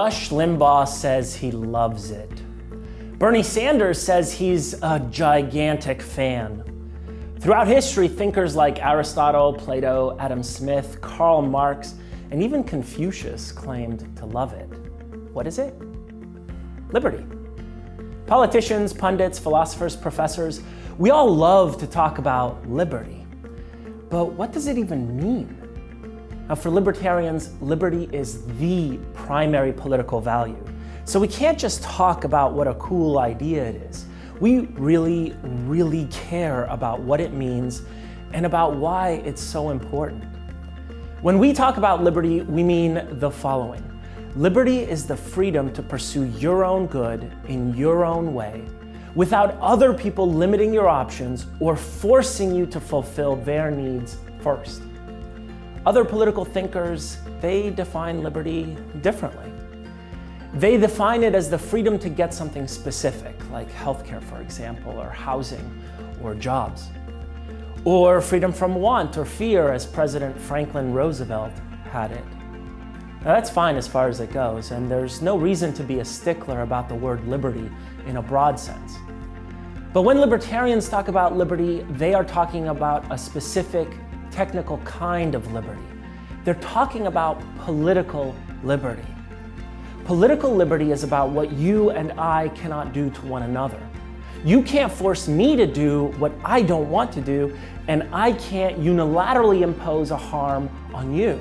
Rush Limbaugh says he loves it. Bernie Sanders says he's a gigantic fan. Throughout history, thinkers like Aristotle, Plato, Adam Smith, Karl Marx, and even Confucius claimed to love it. What is it? Liberty. Politicians, pundits, philosophers, professors, we all love to talk about liberty. But what does it even mean? Now, for libertarians, liberty is the primary political value. So we can't just talk about what a cool idea it is. We really, really care about what it means and about why it's so important. When we talk about liberty, we mean the following. Liberty is the freedom to pursue your own good in your own way without other people limiting your options or forcing you to fulfill their needs first. Other political thinkers, they define liberty differently. They define it as the freedom to get something specific, like healthcare, for example, or housing, or jobs. Or freedom from want or fear, as President Franklin Roosevelt had it. Now, that's fine as far as it goes, and there's no reason to be a stickler about the word liberty in a broad sense. But when libertarians talk about liberty, they are talking about a specific technical kind of liberty. They're talking about political liberty. Political liberty is about what you and I cannot do to one another. You can't force me to do what I don't want to do, and I can't unilaterally impose a harm on you.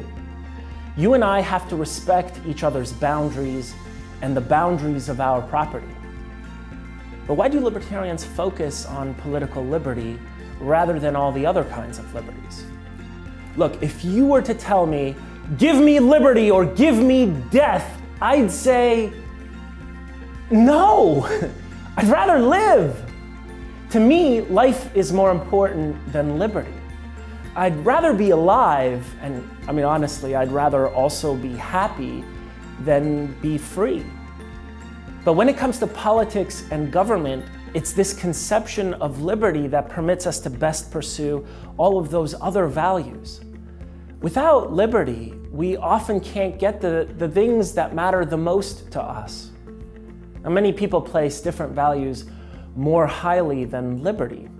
You and I have to respect each other's boundaries and the boundaries of our property. But why do libertarians focus on political liberty rather than all the other kinds of liberties? Look, if you were to tell me, give me liberty or give me death, I'd say, no, I'd rather live. To me, life is more important than liberty. I'd rather be alive, and honestly, I'd rather also be happy than be free. But when it comes to politics and government, it's this conception of liberty that permits us to best pursue all of those other values. Without liberty, we often can't get the things that matter the most to us. Now, many people place different values more highly than liberty.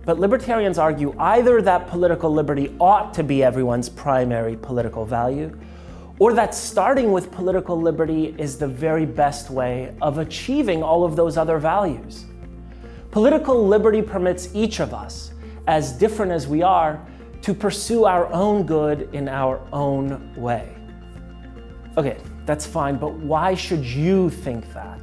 But libertarians argue either that political liberty ought to be everyone's primary political value, or that starting with political liberty is the very best way of achieving all of those other values. Political liberty permits each of us, as different as we are, to pursue our own good in our own way. Okay, that's fine, but why should you think that?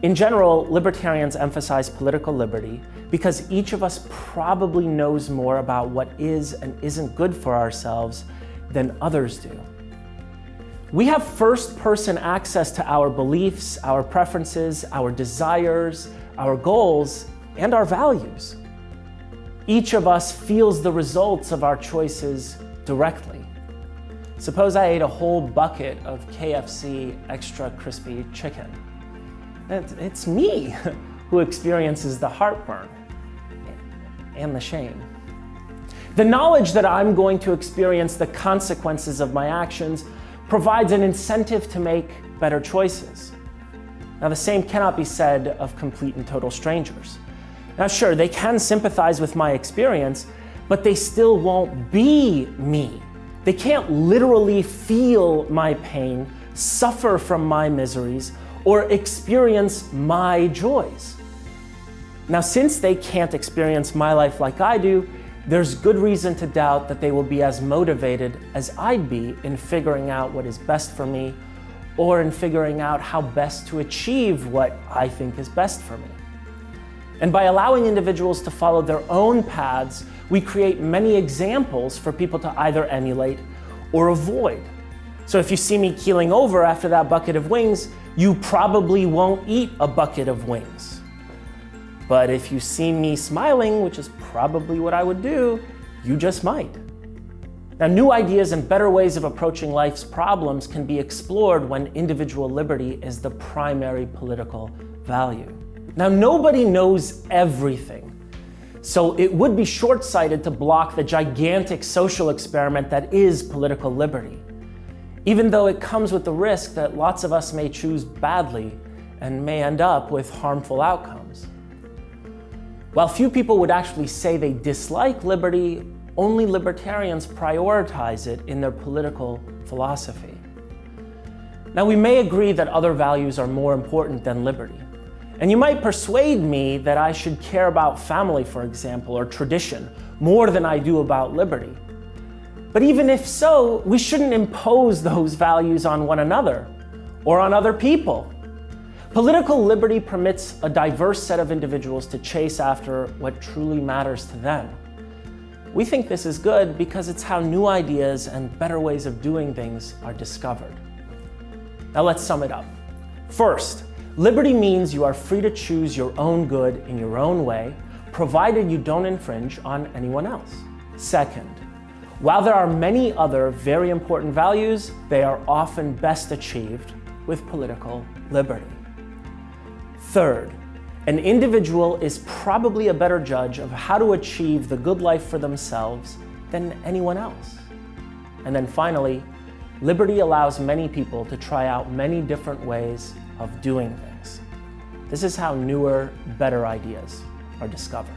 In general, libertarians emphasize political liberty because each of us probably knows more about what is and isn't good for ourselves than others do. We have first-person access to our beliefs, our preferences, our desires, our goals, and our values. Each of us feels the results of our choices directly. Suppose I ate a whole bucket of KFC extra crispy chicken. It's me who experiences the heartburn and the shame. The knowledge that I'm going to experience the consequences of my actions provides an incentive to make better choices. Now, the same cannot be said of complete and total strangers. Now, sure, they can sympathize with my experience, but they still won't be me. They can't literally feel my pain, suffer from my miseries, or experience my joys. Now, since they can't experience my life like I do, there's good reason to doubt that they will be as motivated as I'd be in figuring out what is best for me, or in figuring out how best to achieve what I think is best for me. And by allowing individuals to follow their own paths, we create many examples for people to either emulate or avoid. So if you see me keeling over after that bucket of wings, you probably won't eat a bucket of wings. But if you see me smiling, which is probably what I would do, you just might. Now, new ideas and better ways of approaching life's problems can be explored when individual liberty is the primary political value. Now, nobody knows everything, so it would be short-sighted to block the gigantic social experiment that is political liberty. even though it comes with the risk that lots of us may choose badly and may end up with harmful outcomes. While few people would actually say they dislike liberty, only libertarians prioritize it in their political philosophy. Now, we may agree that other values are more important than liberty. And you might persuade me that I should care about family, for example, or tradition, more than I do about liberty. But even if so, we shouldn't impose those values on one another or on other people. Political liberty permits a diverse set of individuals to chase after what truly matters to them. We think this is good because it's how new ideas and better ways of doing things are discovered. Now let's sum it up. First, liberty means you are free to choose your own good in your own way, provided you don't infringe on anyone else. Second, while there are many other very important values, they are often best achieved with political liberty. Third, an individual is probably a better judge of how to achieve the good life for themselves than anyone else. And then finally, liberty allows many people to try out many different ways of doing things. This is how newer, better ideas are discovered.